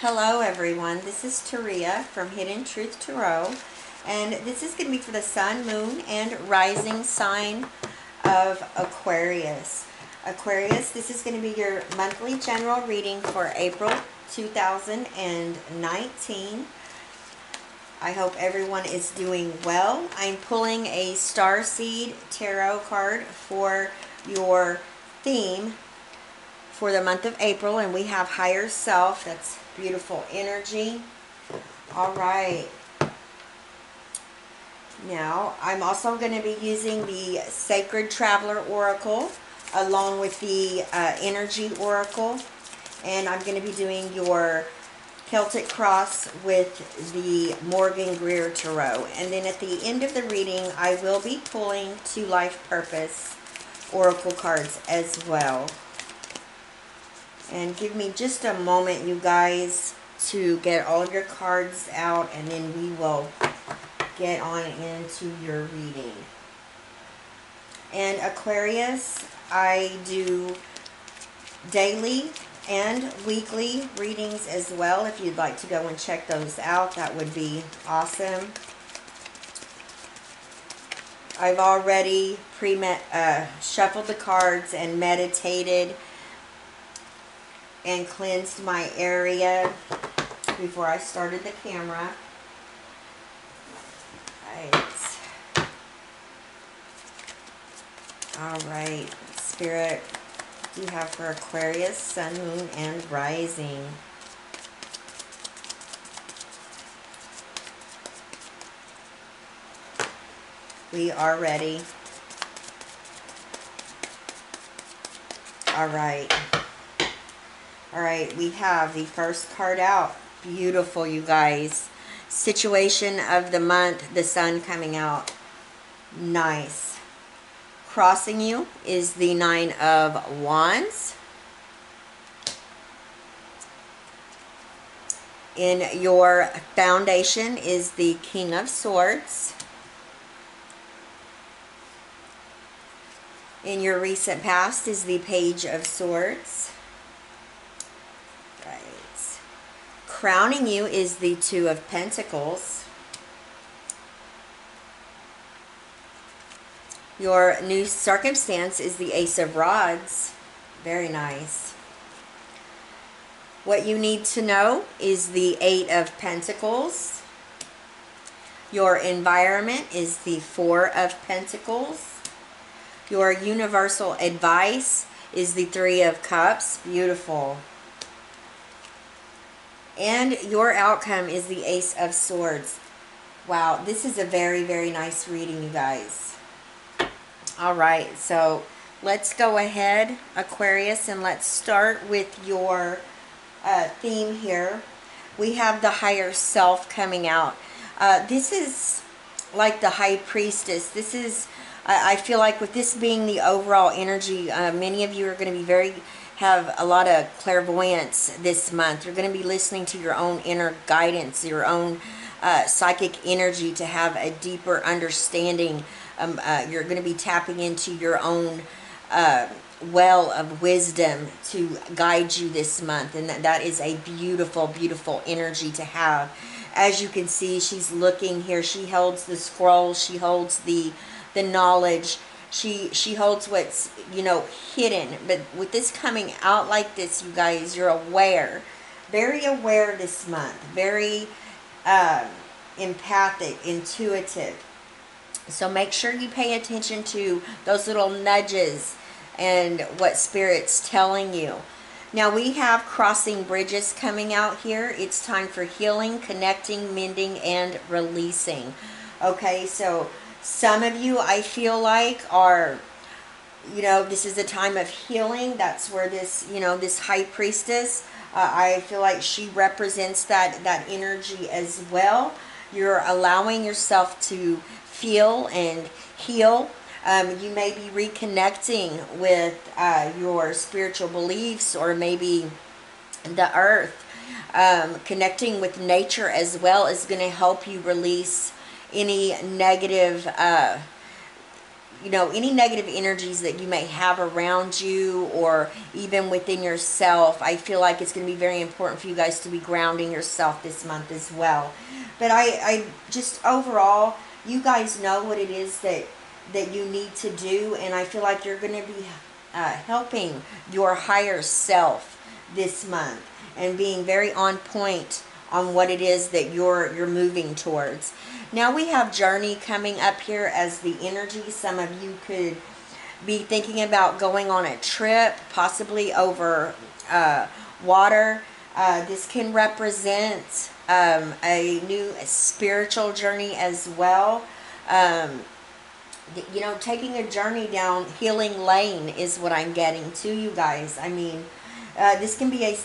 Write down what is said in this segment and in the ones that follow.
Hello everyone, this is Taria from Hidden Truth Tarot, and this is going to be for the Sun, Moon, and Rising sign of Aquarius. Aquarius, this is going to be your monthly general reading for April 2019. I hope everyone is doing well. I'm pulling a Starseed Tarot card for your theme for the month of April, and we have Higher Self. That's beautiful energy. All right. Now, I'm also going to be using the Sacred Traveler Oracle along with the Energy Oracle, and I'm going to be doing your Celtic Cross with the Morgan Greer Tarot. And then at the end of the reading, I will be pulling 2 Life Purpose Oracle cards as well. And give me just a moment, you guys, to get all of your cards out, and then we will get on into your reading. And Aquarius, I do daily and weekly readings as well. If you'd like to go and check those out, that would be awesome. I've already shuffled the cards and meditated and cleansed my area before I started the camera. All right, Spirit, what do you have for Aquarius, Sun, Moon, and Rising? We are ready. All right. All right, we have the first card out. Beautiful, you guys. Situation of the month, the Sun coming out. Nice. Crossing you is the 9 of Wands. In your foundation is the King of Swords. In your recent past is the Page of Swords. Crowning you is the 2 of Pentacles. Your new circumstance is the Ace of Rods. Very nice. What you need to know is the 8 of Pentacles. Your environment is the 4 of Pentacles. Your universal advice is the 3 of Cups. Beautiful. And your outcome is the Ace of Swords. Wow, this is a very, very nice reading, you guys. All right, so let's go ahead, Aquarius, and let's start with your theme here. We have the Higher Self coming out. This is like the High Priestess. This is, I feel like with this being the overall energy, many of you are going to be have a lot of clairvoyance this month. You're going to be listening to your own inner guidance, your own psychic energy to have a deeper understanding. You're going to be tapping into your own well of wisdom to guide you this month. And that is a beautiful, beautiful energy to have. As you can see, she's looking here. She holds the scroll. She holds the knowledge. She holds what's, hidden. But with this coming out like this, you guys, you're aware. Very aware this month. Very empathic, intuitive. So make sure you pay attention to those little nudges and what Spirit's telling you. Now we have crossing bridges coming out here. It's time for healing, connecting, mending, and releasing. Okay, so some of you, I feel like, are, this is a time of healing. That's where this, this High Priestess, I feel like she represents that energy as well. You're allowing yourself to feel and heal. You may be reconnecting with your spiritual beliefs, or maybe the earth. Connecting with nature as well is going to help you release any negative, you know, any negative energies that you may have around you or even within yourself. I feel like it's going to be very important for you guys to be grounding yourself this month as well. But I just overall, you guys know what it is that you need to do, and I feel like you're going to be helping your higher self this month and being very on point on what it is that you're moving towards. Now we have Journey coming up here as the energy. Some of you could be thinking about going on a trip, possibly over water. This can represent a new spiritual journey as well. You know, taking a journey down healing lane is what I'm getting to, you guys. I mean, this can be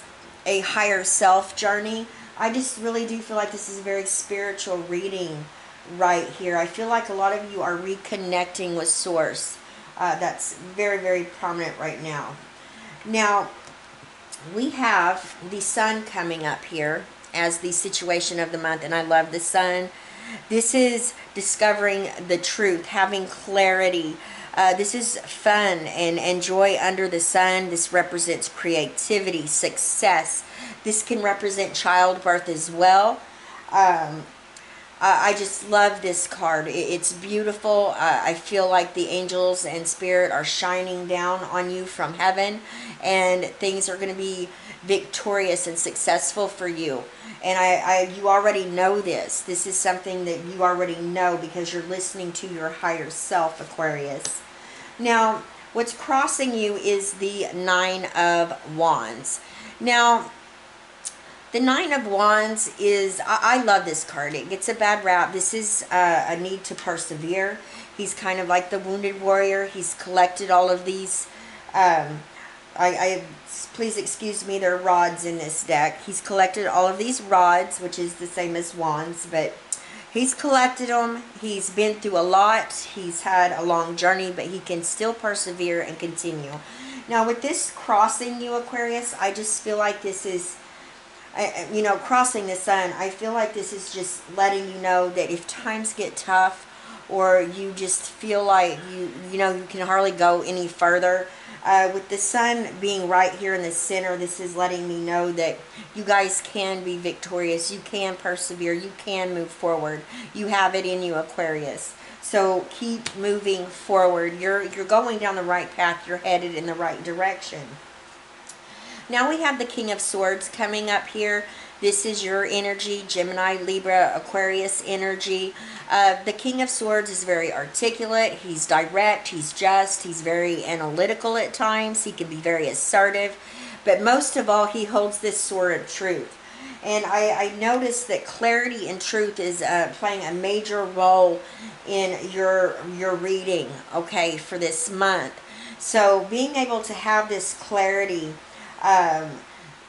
a higher self journey. I just really do feel like this is a very spiritual reading right here. I feel like a lot of you are reconnecting with Source. That's very, very prominent right now. Now, we have the Sun coming up here as the situation of the month, and I love the Sun. This is discovering the truth, having clarity. This is fun and joy under the sun. This represents creativity, success. This can represent childbirth as well. I just love this card. It's beautiful. I feel like the angels and spirit are shining down on you from heaven, and things are going to be victorious and successful for you. And you already know this. This is something that you already know because you're listening to your higher self, Aquarius. Now, what's crossing you is the Nine of Wands. Now, the Nine of Wands is, I love this card. It gets a bad rap. This is a need to persevere. He's kind of like the wounded warrior. He's collected all of these, please excuse me, there are rods in this deck. He's collected all of these rods, which is the same as wands, but he's collected them. He's been through a lot. He's had a long journey, but he can still persevere and continue. Now, with this crossing you, Aquarius, I just feel like this is, you know, crossing the sun. I feel like this is just letting you know that if times get tough or you just feel like you know, you can hardly go any further, with the sun being right here in the center, this is letting me know that you guys can be victorious. You can persevere. You can move forward. You have it in you, Aquarius. So keep moving forward. You're going down the right path. You're headed in the right direction. Now we have the King of Swords coming up here. This is your energy, Gemini, Libra, Aquarius energy. The King of Swords is very articulate. He's direct. He's just. He's very analytical at times. He can be very assertive. But most of all, he holds this sword of truth. And I noticed that clarity and truth is playing a major role in your reading, okay, for this month. So being able to have this clarity,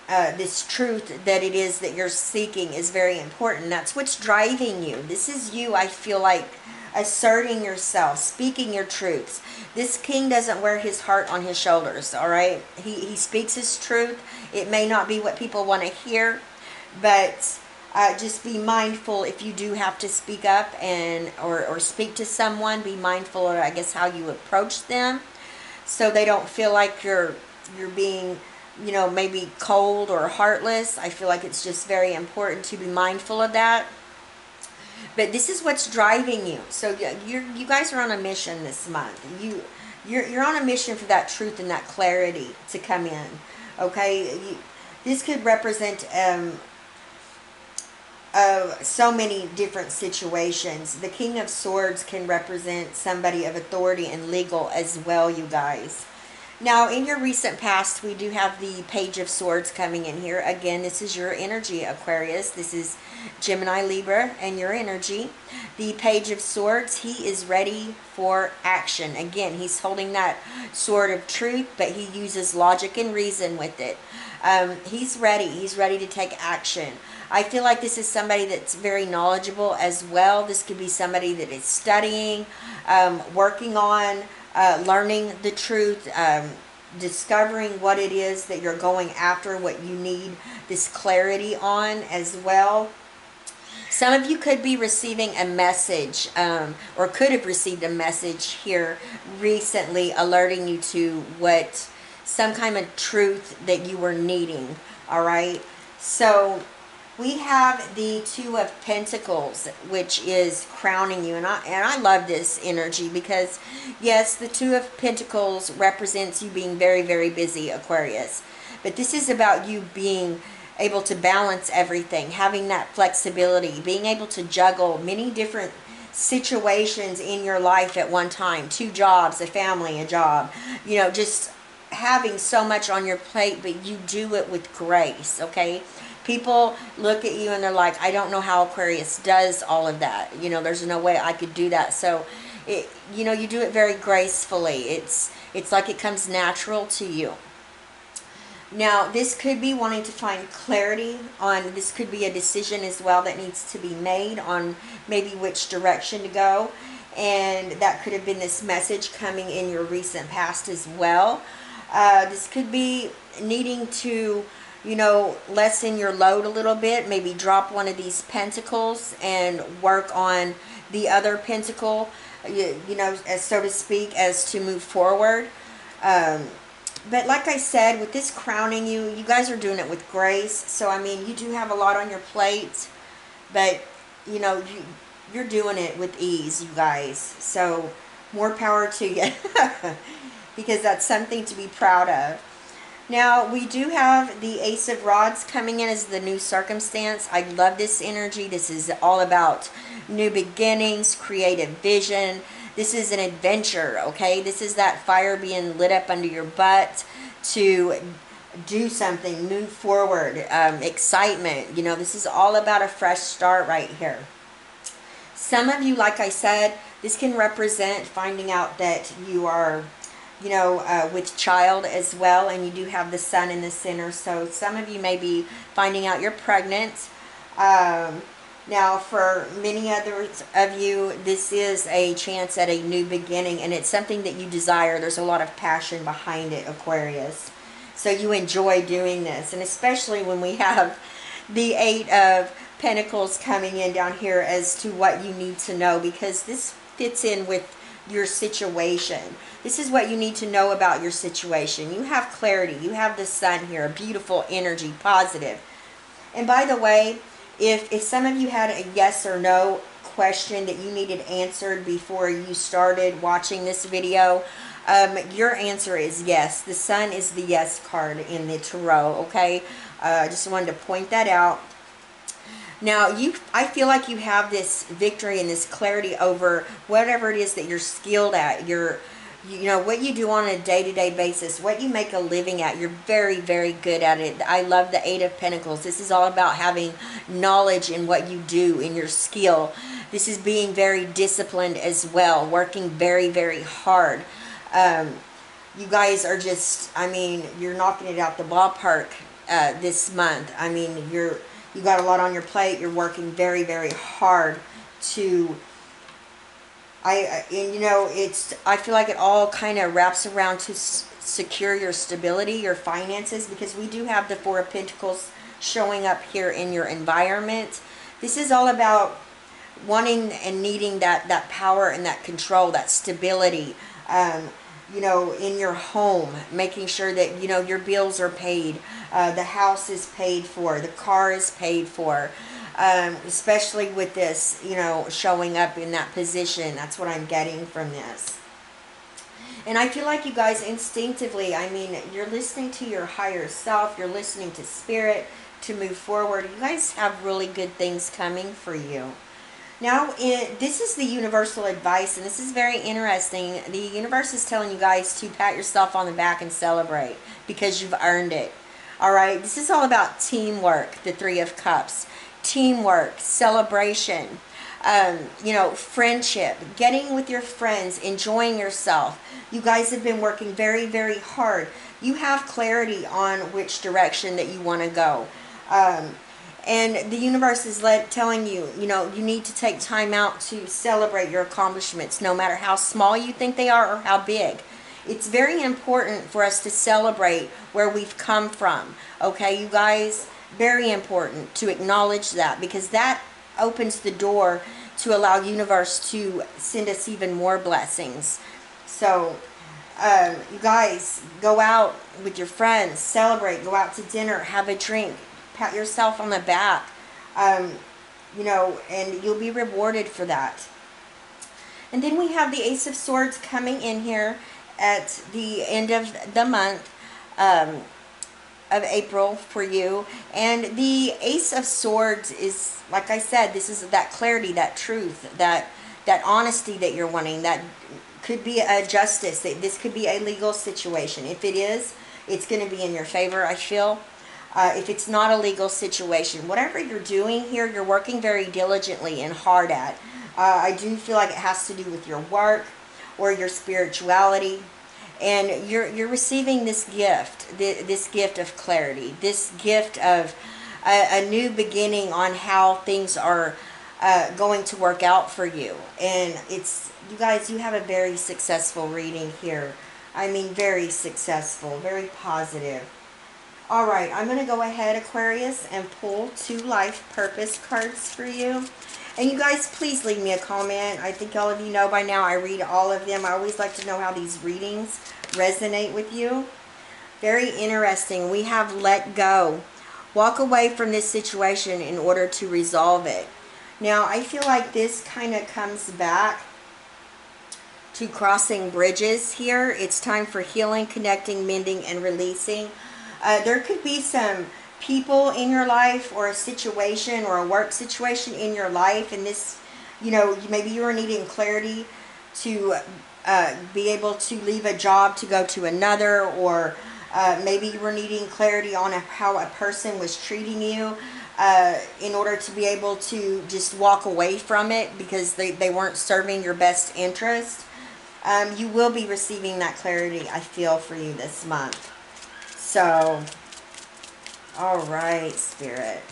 this truth that it is that you're seeking is very important. That's what's driving you. This is you, I feel like, asserting yourself, speaking your truths. This king doesn't wear his heart on his shoulders, all right? He speaks his truth. It may not be what people want to hear, but just be mindful if you do have to speak up and or speak to someone. Be mindful of, I guess, how you approach them, so they don't feel like you're being, you know, maybe cold or heartless. I feel like it's just very important to be mindful of that. But this is what's driving you. So you guys are on a mission this month. You're on a mission for that truth and that clarity to come in. Okay, this could represent so many different situations. The King of Swords can represent somebody of authority and legal as well, you guys. Now, in your recent past, we do have the Page of Swords coming in here. Again, this is your energy, Aquarius. This is Gemini, Libra, and your energy. The Page of Swords, he is ready for action. Again, he's holding that sword of truth, but he uses logic and reason with it. He's ready. He's ready to take action. I feel like this is somebody that's very knowledgeable as well. This could be somebody that is studying, working on, learning the truth, discovering what it is that you're going after, what you need this clarity on as well. Some of you could be receiving a message, or could have received a message here recently alerting you to some kind of truth that you were needing. All right. So we have the Two of Pentacles, which is crowning you. And I love this energy because, yes, the Two of Pentacles represents you being very, very busy, Aquarius. But this is about you being able to balance everything, having that flexibility, being able to juggle many different situations in your life at one time. 2 jobs, a family, a job. You know, just having so much on your plate, but you do it with grace, okay? People look at you and they're like, I don't know how Aquarius does all of that. You know, there's no way I could do that. So, you know, you do it very gracefully. It's like it comes natural to you. Now, this could be wanting to find clarity on, this could be a decision as well that needs to be made on maybe which direction to go. And that could have been this message coming in your recent past as well. This could be needing to, you know, lessen your load a little bit. Maybe drop one of these pentacles and work on the other pentacle, you know, as so to speak, as to move forward. But like I said, with this crowning you, you guys are doing it with grace. So, I mean, you do have a lot on your plate. But, you know, you're doing it with ease, you guys. So, more power to you. Because that's something to be proud of. Now, we do have the Ace of Rods coming in as the new circumstance. I love this energy. This is all about new beginnings, creative vision. This is an adventure, okay? This is that fire being lit up under your butt to do something, move forward, excitement. You know, this is all about a fresh start right here. Some of you, like I said, this can represent finding out that you are, you know, with child as well, and you do have the sun in the center. So some of you may be finding out you're pregnant. Now, for many others of you, this is a chance at a new beginning, and it's something that you desire. There's a lot of passion behind it, Aquarius. So you enjoy doing this, and especially when we have the 8 of Pentacles coming in down here as to what you need to know, because this fits in with your situation. This is what you need to know about your situation. You have clarity. You have the sun here, a beautiful energy, positive. And by the way, if some of you had a yes or no question that you needed answered before you started watching this video, your answer is yes. The sun is the yes card in the tarot, okay? I just wanted to point that out. Now, I feel like you have this victory and this clarity over whatever it is that you're skilled at. You know, what you do on a day-to-day basis, what you make a living at, you're very, very good at it. I love the 8 of Pentacles. This is all about having knowledge in what you do, in your skill. This is being very disciplined as well, working very, very hard. You guys are just, I mean, you're knocking it out the ballpark this month. I mean, you got a lot on your plate. You're working very, very hard to... and you know, I feel like it all kind of wraps around to secure your stability, your finances, because we do have the 4 of Pentacles showing up here in your environment. This is all about wanting and needing that power and that control, that stability, you know, in your home, making sure that, you know, your bills are paid, the house is paid for, the car is paid for. Especially with this, you know, showing up in that position. That's what I'm getting from this. And I feel like you guys instinctively, I mean, you're listening to your higher self. You're listening to spirit to move forward. You guys have really good things coming for you. Now, this is the universal advice, and this is very interesting. The universe is telling you guys to pat yourself on the back and celebrate because you've earned it. All right? This is all about teamwork, the 3 of Cups. Teamwork, celebration, you know, friendship, getting with your friends, enjoying yourself. You guys have been working very, very hard. You have clarity on which direction that you want to go. And the universe is telling you, you know, you need to take time out to celebrate your accomplishments, no matter how small you think they are or how big. It's very important for us to celebrate where we've come from. Okay, you guys? Very important to acknowledge that, because that opens the door to allow universe to send us even more blessings. So you guys, go out with your friends, celebrate, go out to dinner, have a drink, pat yourself on the back, you know, and you'll be rewarded for that. And then we have the Ace of Swords coming in here at the end of the month of April for you. And the Ace of Swords is, like I said, this is that clarity, that truth, that honesty that you're wanting. That could be a justice. This could be a legal situation. If it is, it's going to be in your favor, I feel. If it's not a legal situation, whatever you're doing here, you're working very diligently and hard at. I do feel like it has to do with your work or your spirituality. And you're receiving this gift of clarity, this gift of a new beginning on how things are going to work out for you. And it's, you guys, you have a very successful reading here. I mean, very successful, very positive. All right, I'm going to go ahead, Aquarius, and pull 2 life purpose cards for you. And you guys, please leave me a comment. I think all of you know by now I read all of them. I always like to know how these readings resonate with you. Very interesting. We have let go. Walk away from this situation in order to resolve it. Now, I feel like this kind of comes back to crossing bridges here. It's time for healing, connecting, mending, and releasing. There could be some people in your life or a situation or a work situation in your life, and this, you know, maybe you are needing clarity to be able to leave a job to go to another, or maybe you were needing clarity on how a person was treating you in order to be able to just walk away from it because they weren't serving your best interest. You will be receiving that clarity, I feel, for you this month. So, all right, Spirit.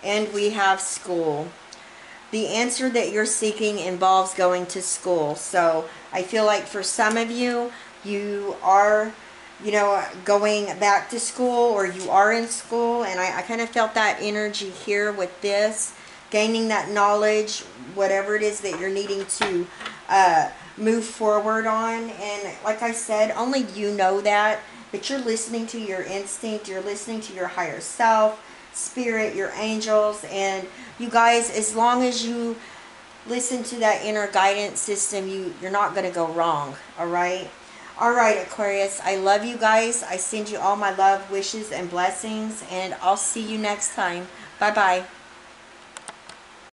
And we have school. The answer that you're seeking involves going to school. So I feel like for some of you, you are, you know, going back to school, or you are in school. And I kind of felt that energy here with this. Gaining that knowledge, whatever it is that you're needing to move forward on. And like I said, only you know that. But you're listening to your instinct. You're listening to your higher self, spirit, your angels. And you guys, as long as you listen to that inner guidance system, you're not going to go wrong. All right? All right, Aquarius. I love you guys. I send you all my love, wishes, and blessings. And I'll see you next time. Bye-bye.